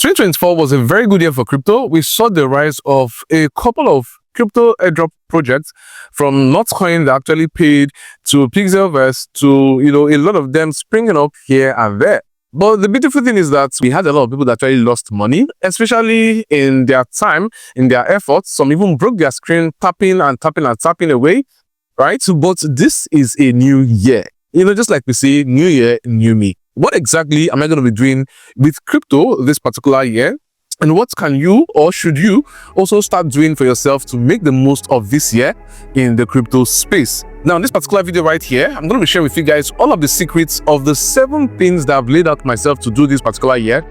2024 was a very good year for crypto. We saw the rise of a couple of crypto airdrop projects, from 𝗦𝗲 that actually paid to 𝗔 to, a lot of them springing up here and there. But the beautiful thing is that we had a lot of people that actually lost money, especially in their time, in their efforts. Some even broke their screen, tapping and tapping and tapping away, right? But this is a new year. Just like we say, new year, new me. What exactly am I going to be doing with crypto this particular year? And what can you or should you also start doing for yourself to make the most of this year in the crypto space? Now, in this particular video right here, I'm going to be sharing with you guys all of the secrets of the 7 things that I've laid out myself to do this particular year.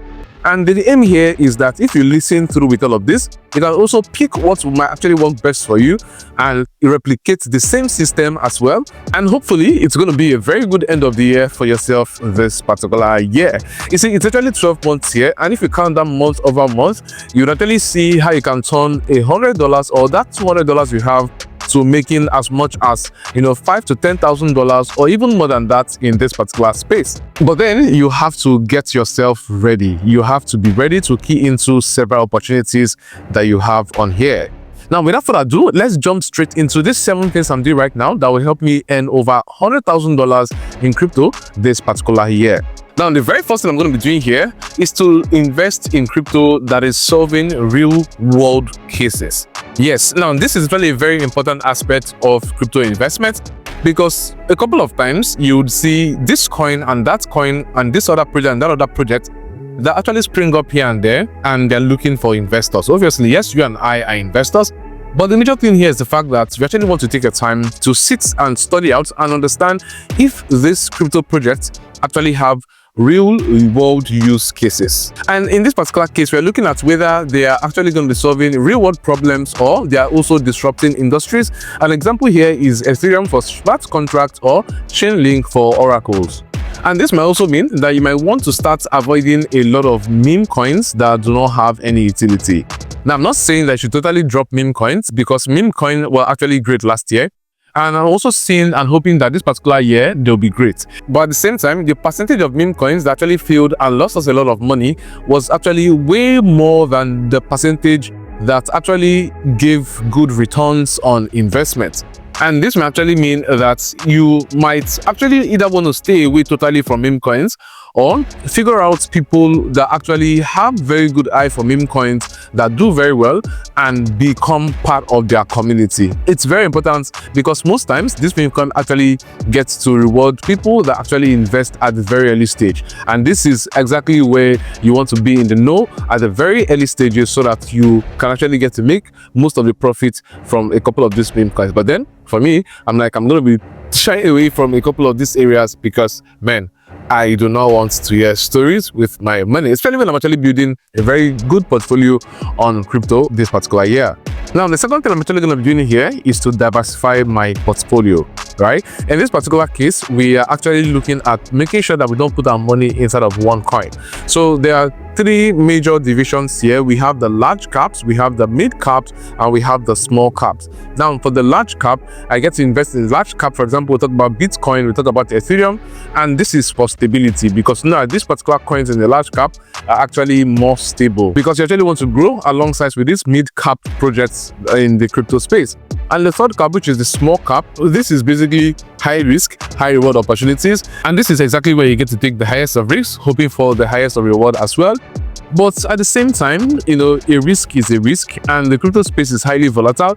And the aim here is that if you listen through with all of this, you can also pick what might actually work best for you and replicate the same system as well. And hopefully, it's going to be a very good end of the year for yourself this particular year. You see, it's actually 12 months here. And if you count that month over month, you'll actually see how you can turn $100 or that $200 you have to making as much as $5,000 to $10,000 or even more than that in this particular space. But then you have to get yourself ready. You have to be ready to key into several opportunities that you have on here. Now, without further ado, let's jump straight into these 7 things I'm doing right now that will help me earn over $100,000 in crypto this particular year. Now, the very first thing I'm going to be doing here is to invest in crypto that is solving real-world cases. Yes, now this is really a very important aspect of crypto investment, because a couple of times you would see this coin and that coin and this other project and that other project that actually spring up here and there, and they're looking for investors. Obviously, yes, you and I are investors, but the major thing here is the fact that we actually want to take a time to sit and study out and understand if this crypto project actually have real world use cases. And in this particular case, we're looking at whether they are actually going to be solving real world problems or they are also disrupting industries. An example here is Ethereum for smart contracts or Chainlink for oracles. And this might also mean that you might want to start avoiding a lot of meme coins that do not have any utility. Now, I'm not saying that you should totally drop meme coins, because meme coin were actually great last year. And I'm also seeing and hoping that this particular year, they'll be great. But at the same time, the percentage of meme coins that actually failed and lost us a lot of money was actually way more than the percentage that actually gave good returns on investment. And this may actually mean that you might actually either want to stay away totally from meme coins, or figure out people that actually have very good eye for meme coins that do very well and become part of their community. It's very important, because most times this meme coin actually gets to reward people that actually invest at the very early stage. And this is exactly where you want to be in the know at the very early stages, so that you can actually get to make most of the profits from a couple of these meme coins. But then for me, I'm going to be shying away from a couple of these areas, because, man, I do not want to hear stories with my money, especially when I'm actually building a very good portfolio on crypto this particular year. Now, the second thing I'm actually going to be doing here is to diversify my portfolio, right? In this particular case, we are actually looking at making sure that we don't put our money inside of one coin. So there are 3 major divisions here. We have the large caps, we have the mid caps, and we have the small caps. Now, for the large cap, I get to invest in large cap. For example, we talk about Bitcoin, we talk about Ethereum, and this is for stability, because now these particular coins in the large cap are actually more stable, because you actually want to grow alongside with these mid cap projects in the crypto space. And the third cap, which is the small cap, this is basically high risk, high reward opportunities. And this is exactly where you get to take the highest of risks, hoping for the highest of reward as well. But at the same time, a risk is a risk, and the crypto space is highly volatile.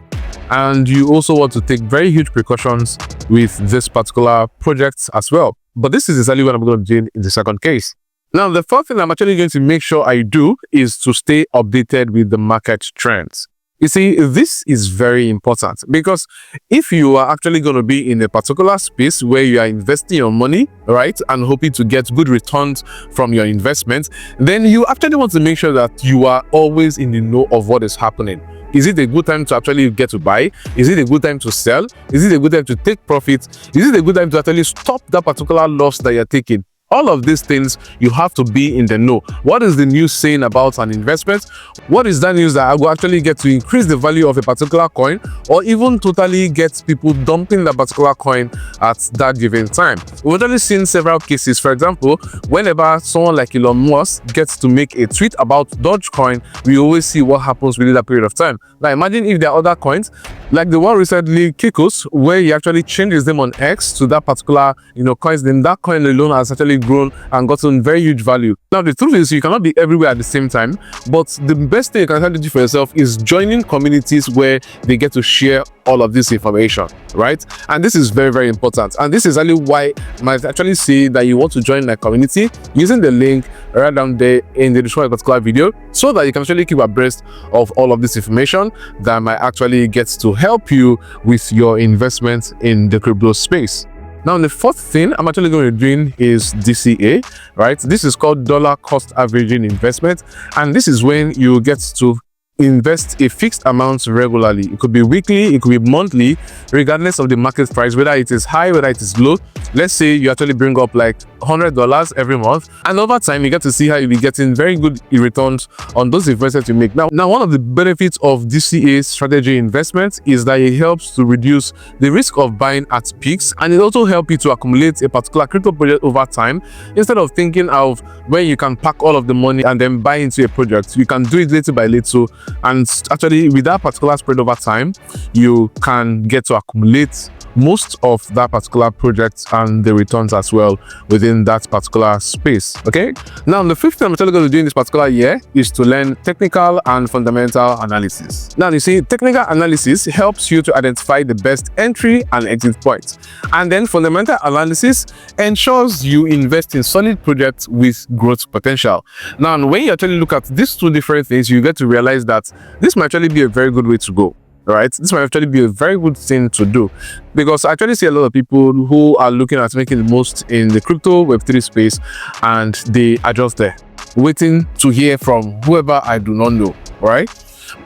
And you also want to take very huge precautions with this particular project as well. But this is exactly what I'm going to do in the second case. Now, the fourth thing I'm actually going to make sure I do is to stay updated with the market trends. You see, this is very important, because if you are actually going to be in a particular space where you are investing your money, right, and hoping to get good returns from your investment, then you actually want to make sure that you are always in the know of what is happening. Is it a good time to actually get to buy? Is it a good time to sell? Is it a good time to take profits? Is it a good time to actually stop that particular loss that you're taking? All of these things, you have to be in the know. What is the news saying about an investment? What is that news that I will actually get to increase the value of a particular coin, or even totally get people dumping that particular coin at that given time? We've already seen several cases. For example, whenever someone like Elon Musk gets to make a tweet about Dogecoin, we always see what happens within that period of time. Now imagine if there are other coins, like the one recently, Kikos, where he actually changed his name on X to that particular coins, then that coin alone has actually grown and gotten very huge value. Now the truth is, you cannot be everywhere at the same time, but the best thing you can actually do for yourself is joining communities where they get to share all of this information, right? And this is very, very important. And this is actually why I might actually say that you want to join my community using the link right down there in the description of the particular video, so that you can actually keep abreast of all of this information that might actually get to help you with your investment in the crypto space. Now, the fourth thing I'm actually going to be doing is DCA, right? This is called dollar cost averaging investment. And this is when you get to invest a fixed amount regularly. It could be weekly, it could be monthly, regardless of the market price, whether it is high, whether it is low. Let's say you actually bring up like $100 every month, and over time you get to see how you'll be getting very good returns on those investments you make. Now one of the benefits of DCA strategy investment is that it helps to reduce the risk of buying at peaks, and it also helps you to accumulate a particular crypto project over time, instead of thinking of when you can pack all of the money and then buy into a project. You can do it little by little, and actually with that particular spread over time, you can get to accumulate most of that particular project and the returns as well within that particular space. Okay, now the fifth thing I'm actually going to do in this particular year is to learn technical and fundamental analysis. Now you see, technical analysis helps you to identify the best entry and exit points, and then fundamental analysis ensures you invest in solid projects with growth potential. Now when you actually look at these two different things, you get to realize that this might actually be a very good way to go. Right, this might actually be a very good thing to do, because I actually see a lot of people who are looking at making the most in the crypto Web3 space, and they are just there waiting to hear from whoever I do not know, right?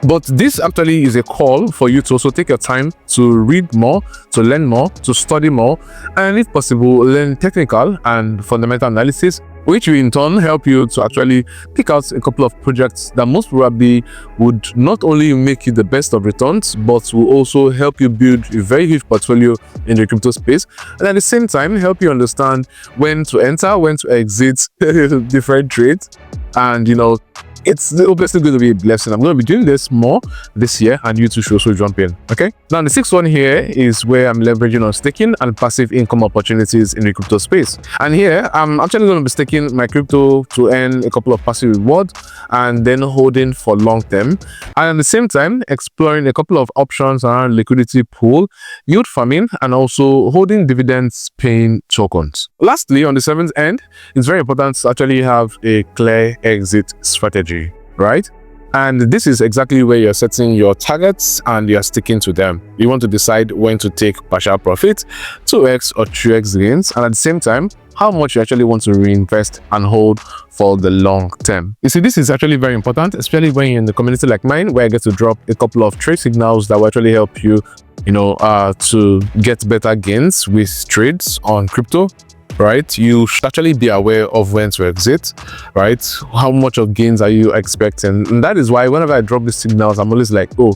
But this actually is a call for you to also take your time to read more, to learn more, to study more, and if possible, learn technical and fundamental analysis, which will in turn help you to actually pick out a couple of projects that most probably would not only make you the best of returns, but will also help you build a very huge portfolio in the crypto space, and at the same time help you understand when to enter, when to exit different trades. And it's obviously going to be a blessing. I'm going to be doing this more this year, and you too should also jump in. Okay, now the sixth one here is where I'm leveraging on staking and passive income opportunities in the crypto space. And here I'm actually going to be staking my crypto to earn a couple of passive rewards, and then holding for long term, and at the same time exploring a couple of options around liquidity pool, yield farming, and also holding dividends paying tokens. Lastly, on the seventh end, it's very important to actually have a clear exit strategy, right? And this is exactly where you're setting your targets and you're sticking to them. You want to decide when to take partial profit, 2x or 3x gains, and at the same time, how much you actually want to reinvest and hold for the long term. You see, this is actually very important, especially when you're in the community like mine, where I get to drop a couple of trade signals that will actually help you, to get better gains with trades on crypto. Right, you should actually be aware of when to exit, right? How much of gains are you expecting? And that is why whenever I drop these signals, I'm always like, oh,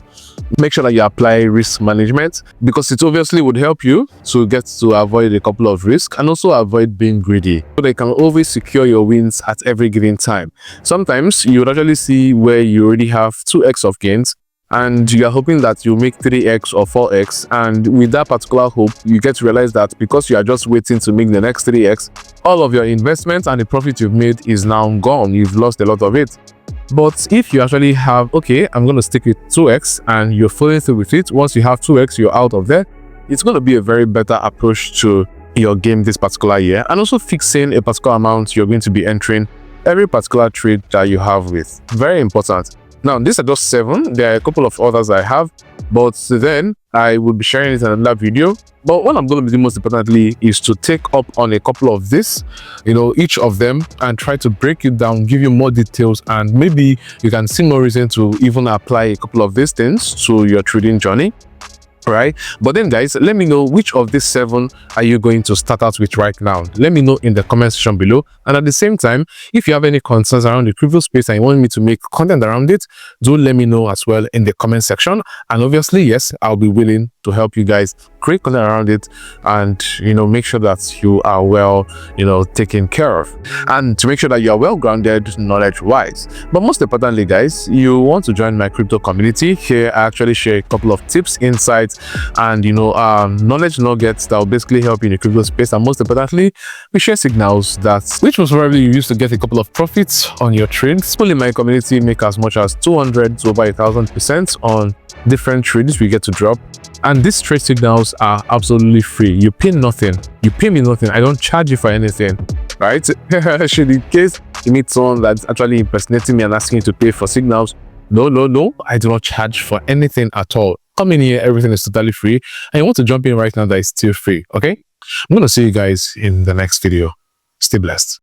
make sure that you apply risk management, because it obviously would help you to get to avoid a couple of risks and also avoid being greedy, so they can always secure your wins at every given time. Sometimes you would actually see where you already have 2x of gains, and you are hoping that you make 3x or 4x, and with that particular hope, you get to realize that because you are just waiting to make the next 3x, all of your investments and the profit you've made is now gone. You've lost a lot of it. But if you actually have, okay, I'm going to stick with 2x, and you're following through with it, once you have 2x, you're out of there, it's going to be a very better approach to your game this particular year, and also fixing a particular amount you're going to be entering every particular trade that you have with. Very important. Now, these are just 7. There are a couple of others I have, but then I will be sharing it in another video. But what I'm going to be doing most importantly is to take up on a couple of this, each of them, and try to break it down, give you more details, and maybe you can see more reason to even apply a couple of these things to your trading journey. right? But then guys, let me know which of these 7 are you going to start out with right now. Let me know in the comment section below. And at the same time, if you have any concerns around the crypto space and you want me to make content around it, do let me know as well in the comment section. And obviously, yes, I'll be willing to help you guys create content around it and make sure that you are well taken care of, and to make sure that you are well grounded knowledge wise. But most importantly guys, you want to join my crypto community. Here I actually share a couple of tips, insights, and knowledge nuggets that will basically help you in the crypto space. And most importantly, we share signals which was probably you used to get a couple of profits on your trades. People in my community make as much as 200 to over 1,000% on different trades we get to drop, and these trade signals are absolutely free. You pay nothing, you pay me nothing, I don't charge you for anything, right? Should in case you meet someone that's actually impersonating me and asking you to pay for signals, no, I do not charge for anything at all. Come in here, everything is totally free, and you want to jump in right now, that is still free. Okay, I'm gonna see you guys in the next video. Stay blessed.